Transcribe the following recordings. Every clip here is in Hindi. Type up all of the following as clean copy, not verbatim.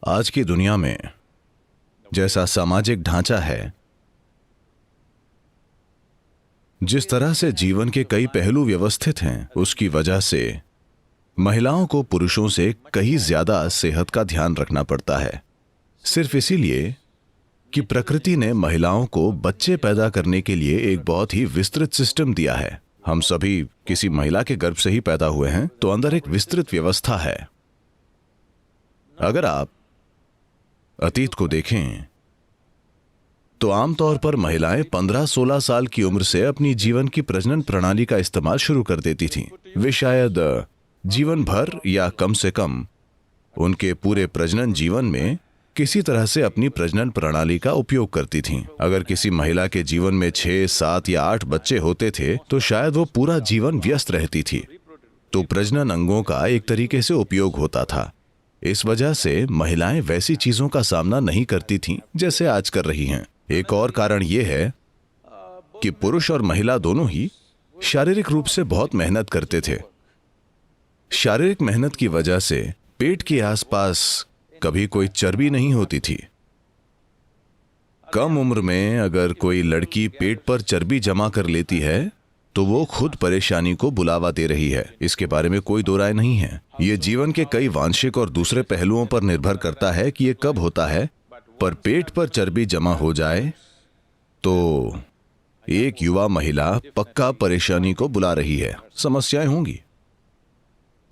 आज की दुनिया में जैसा सामाजिक ढांचा है, जिस तरह से जीवन के कई पहलू व्यवस्थित हैं, उसकी वजह से महिलाओं को पुरुषों से कहीं ज्यादा सेहत का ध्यान रखना पड़ता है। सिर्फ इसीलिए कि प्रकृति ने महिलाओं को बच्चे पैदा करने के लिए एक बहुत ही विस्तृत सिस्टम दिया है। हम सभी किसी महिला के गर्भ से ही पैदा हुए हैं, तो अंदर एक विस्तृत व्यवस्था है। अगर आप अतीत को देखें तो आमतौर पर महिलाएं 15-16 साल की उम्र से अपनी जीवन की प्रजनन प्रणाली का इस्तेमाल शुरू कर देती थीं। वे शायद जीवन भर या कम से कम उनके पूरे प्रजनन जीवन में किसी तरह से अपनी प्रजनन प्रणाली का उपयोग करती थीं। अगर किसी महिला के जीवन में 6, 7 या 8 बच्चे होते थे तो शायद वो पूरा जीवन व्यस्त रहती थी। तो प्रजनन अंगों का एक तरीके से उपयोग होता था। इस वजह से महिलाएं वैसी चीजों का सामना नहीं करती थीं जैसे आज कर रही हैं। एक और कारण यह है कि पुरुष और महिला दोनों ही शारीरिक रूप से बहुत मेहनत करते थे। शारीरिक मेहनत की वजह से पेट के आसपास कभी कोई चर्बी नहीं होती थी। कम उम्र में अगर कोई लड़की पेट पर चर्बी जमा कर लेती है तो वो खुद परेशानी को बुलावा दे रही है। इसके बारे में कोई दो राय नहीं है। ये जीवन के कई वांशिक और दूसरे पहलुओं पर निर्भर करता है कि ये कब होता है, पर पेट पर चर्बी जमा हो जाए तो एक युवा महिला पक्का परेशानी को बुला रही है। समस्याएं होंगी।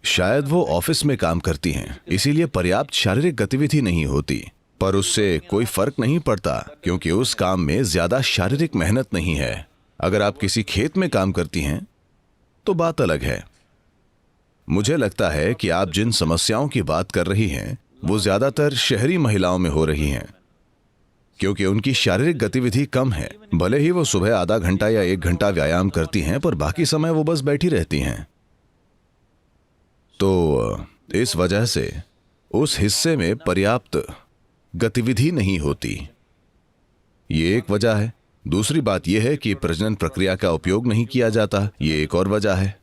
शायद वो ऑफिस में काम करती हैं, इसीलिए पर्याप्त शारीरिक गतिविधि नहीं होती, पर उससे कोई फर्क नहीं पड़ता क्योंकि उस काम में ज्यादा शारीरिक मेहनत नहीं है। अगर आप किसी खेत में काम करती हैं तो बात अलग है। मुझे लगता है कि आप जिन समस्याओं की बात कर रही हैं वो ज्यादातर शहरी महिलाओं में हो रही हैं, क्योंकि उनकी शारीरिक गतिविधि कम है। भले ही वो सुबह आधा घंटा या 1 घंटा व्यायाम करती हैं, पर बाकी समय वो बस बैठी रहती हैं। तो इस वजह से उस हिस्से में पर्याप्त गतिविधि नहीं होती। ये एक वजह है। दूसरी बात यह है कि प्रजनन प्रक्रिया का उपयोग नहीं किया जाता। ये एक और वजह है।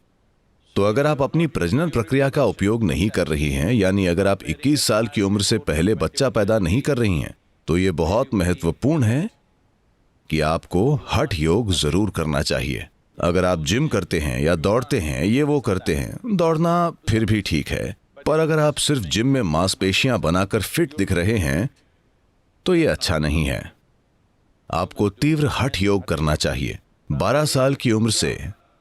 तो अगर आप अपनी प्रजनन प्रक्रिया का उपयोग नहीं कर रही हैं, यानी अगर आप 21 साल की उम्र से पहले बच्चा पैदा नहीं कर रही हैं, तो ये बहुत महत्वपूर्ण है कि आपको हठ योग जरूर करना चाहिए। अगर आप जिम करते हैं या दौड़ते हैं, ये वो करते हैं, दौड़ना फिर भी ठीक है, पर अगर आप सिर्फ जिम में मांसपेशियां बनाकर फिट दिख रहे हैं तो ये अच्छा नहीं है। आपको तीव्र हठ योग करना चाहिए। 12 साल की उम्र से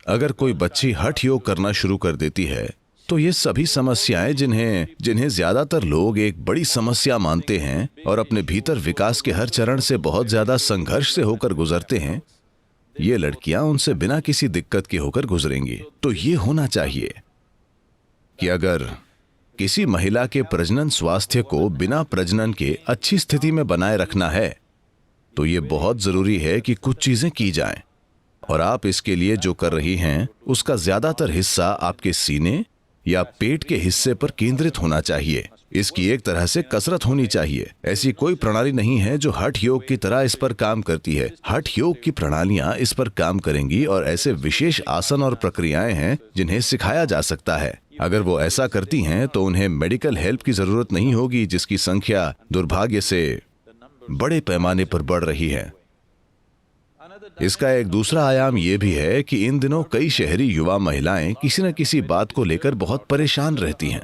अगर कोई बच्ची हठ योग करना शुरू कर देती है तो ये सभी समस्याएं जिन्हें ज्यादातर लोग एक बड़ी समस्या मानते हैं और अपने भीतर विकास के हर चरण से बहुत ज्यादा संघर्ष से होकर गुजरते हैं, ये लड़कियां उनसे बिना किसी दिक्कत के होकर गुजरेंगी। तो ये होना चाहिए कि अगर किसी महिला के प्रजनन स्वास्थ्य को बिना प्रजनन के अच्छी स्थिति में बनाए रखना है तो ये बहुत जरूरी है कि कुछ चीजें की जाएं, और आप इसके लिए जो कर रही हैं उसका ज्यादातर हिस्सा आपके सीने या पेट के हिस्से पर केंद्रित होना चाहिए। इसकी एक तरह से कसरत होनी चाहिए। ऐसी कोई प्रणाली नहीं है जो हठ योग की तरह इस पर काम करती है। हठ योग की प्रणालियां इस पर काम करेंगी और ऐसे विशेष आसन और प्रक्रियाएं हैं जिन्हें सिखाया जा सकता है। अगर वो ऐसा करती हैं तो उन्हें मेडिकल हेल्प की जरूरत नहीं होगी, जिसकी संख्या दुर्भाग्य से बड़े पैमाने पर बढ़ रही है। इसका एक दूसरा आयाम यह भी है कि इन दिनों कई शहरी युवा महिलाएं किसी न किसी बात को लेकर बहुत परेशान रहती हैं।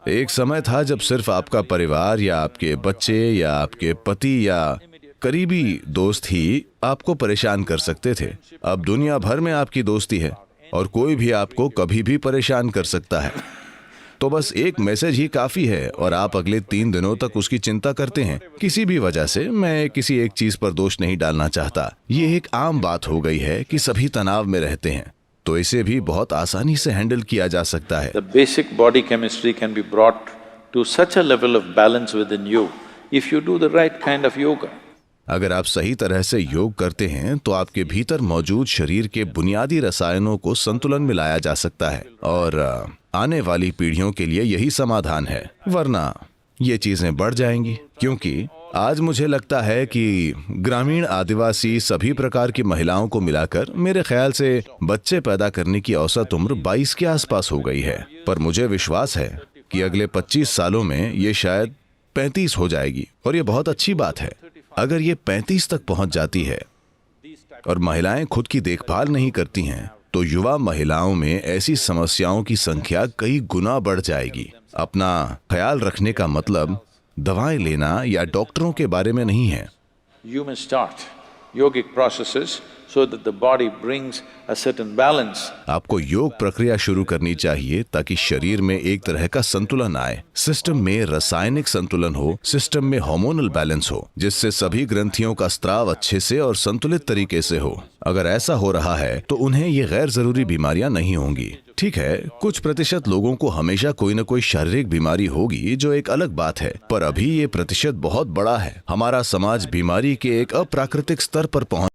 एक समय था जब सिर्फ आपका परिवार या आपके बच्चे या आपके पति या करीबी दोस्त ही आपको परेशान कर सकते थे। अब दुनिया भर में आपकी दोस्ती है और कोई भी आपको कभी भी परेशान कर सकता है। तो बस एक मैसेज ही काफी है और आप अगले 3 दिनों तक उसकी चिंता करते हैं किसी भी वजह से। मैं किसी एक चीज पर दोष नहीं डालना चाहता। ये एक आम बात हो गई है कि सभी तनाव में रहते हैं, तो इसे भी बहुत आसानी से हैंडल किया जा सकता है। The basic body chemistry can be brought to such a level of balance within you if you do the right kind of yoga. अगर आप सही तरह से योग करते हैं तो आपके भीतर मौजूद शरीर के बुनियादी रसायनों को संतुलन में लाया जा सकता है, और आने वाली पीढ़ियों के लिए यही समाधान है। वरना ये चीजें बढ़ जाएंगी, क्योंकि आज मुझे लगता है कि ग्रामीण, आदिवासी, सभी प्रकार की महिलाओं को मिलाकर मेरे ख्याल से बच्चे पैदा करने की औसत उम्र 22 के आसपास हो गई है। पर मुझे विश्वास है कि अगले 25 सालों में ये शायद 35 हो जाएगी, और ये बहुत अच्छी बात है। अगर ये 35 तक पहुंच जाती है और महिलाएं खुद की देखभाल नहीं करती हैं, तो युवा महिलाओं में ऐसी समस्याओं की संख्या कई गुना बढ़ जाएगी। अपना ख्याल रखने का मतलब दवाएं लेना या डॉक्टरों के बारे में नहीं है। You may start yogic processes so that the body brings a certain balance. आपको योग प्रक्रिया शुरू करनी चाहिए ताकि शरीर में एक तरह का संतुलन आए, सिस्टम में रासायनिक संतुलन हो, सिस्टम में हार्मोनल बैलेंस हो, जिससे सभी ग्रंथियों का स्त्राव अच्छे से और संतुलित तरीके से हो। अगर ऐसा हो रहा है तो उन्हें ये गैर जरूरी बीमारियां नहीं होंगी। ठीक है, कुछ प्रतिशत लोगों को हमेशा कोई न कोई शारीरिक बीमारी होगी, जो एक अलग बात है, पर अभी ये प्रतिशत बहुत बड़ा है। हमारा समाज बीमारी के एक अप्राकृतिक स्तर पर पहुंच